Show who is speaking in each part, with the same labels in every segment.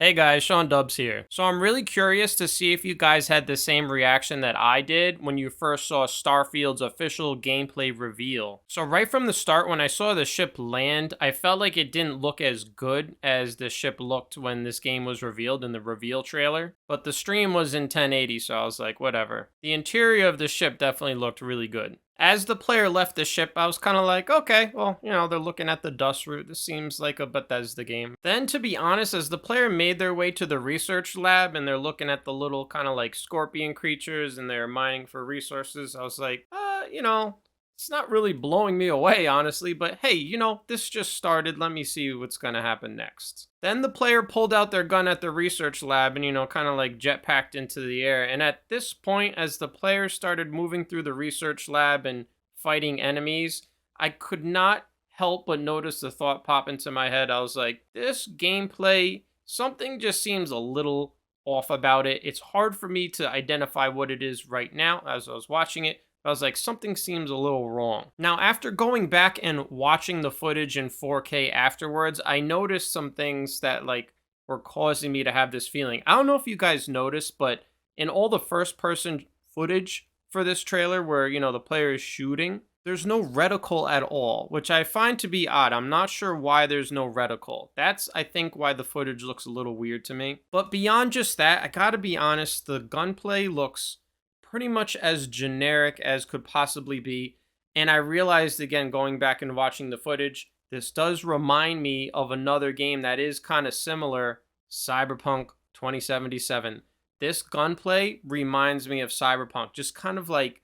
Speaker 1: Hey guys, Sean Dubs here. So I'm really curious to see if you guys had the same reaction that I did when you first saw Starfield's official gameplay reveal. So right from the start, when I saw the ship land, I felt like it didn't look as good as the ship looked when this game was revealed in the reveal trailer. But the stream was in 1080, so I was like, whatever. The interior of the ship definitely looked really good. As the player left the ship, I was kind of like, okay, well, they're looking at the dust route. This seems like a Bethesda game. Then, to be honest, as the player made their way to the research lab and they're looking at the little kind of like scorpion creatures and they're mining for resources, I was like, it's not really blowing me away, honestly, but hey, this just started. Let me see what's going to happen next. Then the player pulled out their gun at the research lab and, kind of like jetpacked into the air. And at this point, as the player started moving through the research lab and fighting enemies, I could not help but notice the thought pop into my head. I was like, this gameplay, something just seems a little off about it. It's hard for me to identify what it is right now as I was watching it. I was like, something seems a little wrong. Now, after going back and watching the footage in 4K afterwards, I noticed some things that were causing me to have this feeling. I don't know if you guys noticed, but in all the first person footage for this trailer where, the player is shooting, there's no reticle at all, which I find to be odd. I'm not sure why there's no reticle. That's, I think, why the footage looks a little weird to me. But beyond just that, I gotta be honest, the gunplay looks pretty much as generic as could possibly be. And I realized, again, going back and watching the footage, this does remind me of another game that is kind of similar, Cyberpunk 2077. This gunplay reminds me of Cyberpunk, just kind of like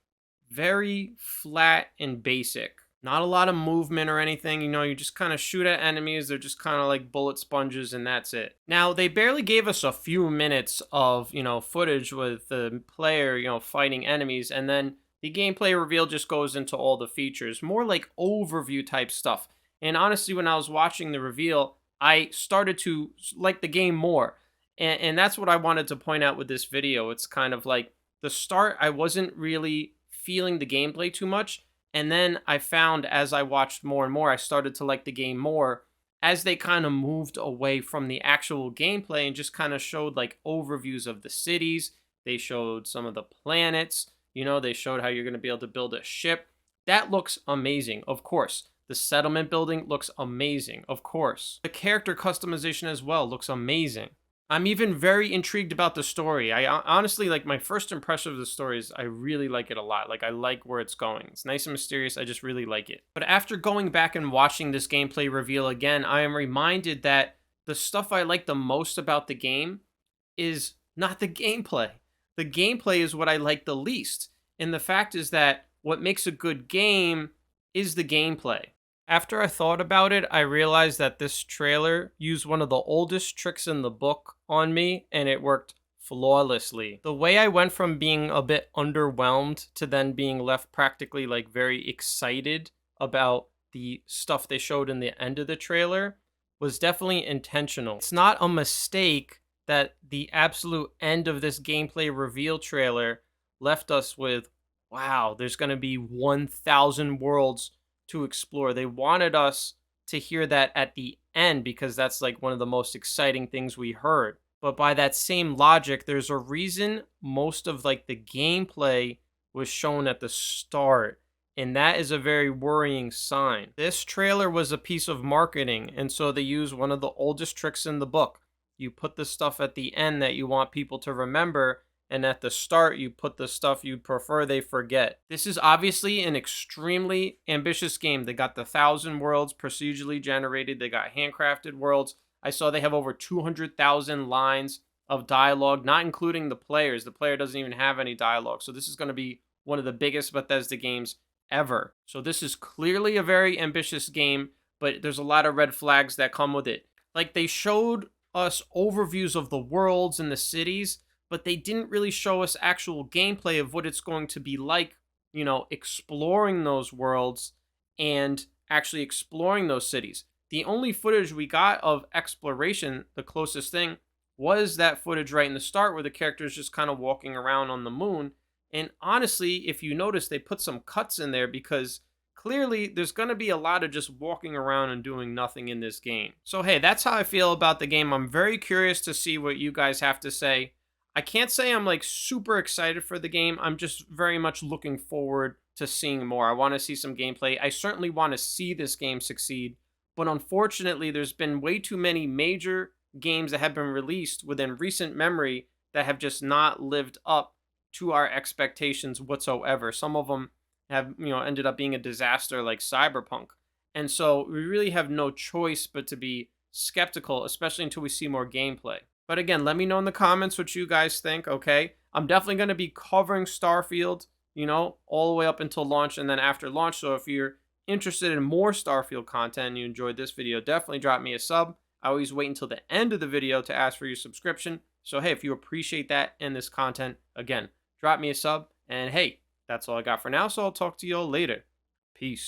Speaker 1: very flat and basic. Not a lot of movement or anything, you just kind of shoot at enemies. They're just kind of like bullet sponges and that's it. Now, they barely gave us a few minutes of, footage with the player, fighting enemies. And then the gameplay reveal just goes into all the features, more like overview type stuff. And honestly, when I was watching the reveal, I started to like the game more. And that's what I wanted to point out with this video. It's kind of like the start, I wasn't really feeling the gameplay too much. And then I found as I watched more and more, I started to like the game more as they kind of moved away from the actual gameplay and just kind of showed like overviews of the cities. They showed some of the planets, they showed how you're going to be able to build a ship. That looks amazing, of course. The settlement building looks amazing, of course. The character customization as well looks amazing. I'm even very intrigued about the story. I honestly, my first impression of the story is I really like it a lot. I like where it's going. It's nice and mysterious. I just really like it. But after going back and watching this gameplay reveal again, I am reminded that the stuff I like the most about the game is not the gameplay. The gameplay is what I like the least. And the fact is that what makes a good game is the gameplay. After I thought about it, I realized that this trailer used one of the oldest tricks in the book on me, and it worked flawlessly. The way I went from being a bit underwhelmed to then being left practically very excited about the stuff they showed in the end of the trailer was definitely intentional. It's not a mistake that the absolute end of this gameplay reveal trailer left us with, wow, there's going to be 1,000 worlds to explore. They wanted us to hear that at the end because that's one of the most exciting things we heard. But by that same logic, there's a reason most of the gameplay was shown at the start. And that is a very worrying sign. This trailer was a piece of marketing. And so they use one of the oldest tricks in the book. You put the stuff at the end that you want people to remember, and at the start, you put the stuff you prefer they forget. This is obviously an extremely ambitious game. They got the 1,000 worlds procedurally generated. They got handcrafted worlds. I saw they have over 200,000 lines of dialogue, not including the players. The player doesn't even have any dialogue. So this is going to be one of the biggest Bethesda games ever. So this is clearly a very ambitious game, but there's a lot of red flags that come with it. They showed us overviews of the worlds and the cities, but they didn't really show us actual gameplay of what it's going to be like, exploring those worlds and actually exploring those cities. The only footage we got of exploration, the closest thing, was that footage right in the start where the character is just kind of walking around on the moon. And honestly, if you notice, they put some cuts in there because clearly there's going to be a lot of just walking around and doing nothing in this game. So hey, that's how I feel about the game. I'm very curious to see what you guys have to say. I can't say I'm like super excited for the game. I'm just very much looking forward to seeing more. I want to see some gameplay. I certainly want to see this game succeed, but unfortunately there's been way too many major games that have been released within recent memory that have just not lived up to our expectations whatsoever. Some of them have, ended up being a disaster like Cyberpunk. And so we really have no choice but to be skeptical, especially until we see more gameplay. But again, let me know in the comments what you guys think, okay? I'm definitely going to be covering Starfield, all the way up until launch and then after launch. So if you're interested in more Starfield content and you enjoyed this video, definitely drop me a sub. I always wait until the end of the video to ask for your subscription. So hey, if you appreciate that and this content, again, drop me a sub. And hey, that's all I got for now, so I'll talk to you all later. Peace.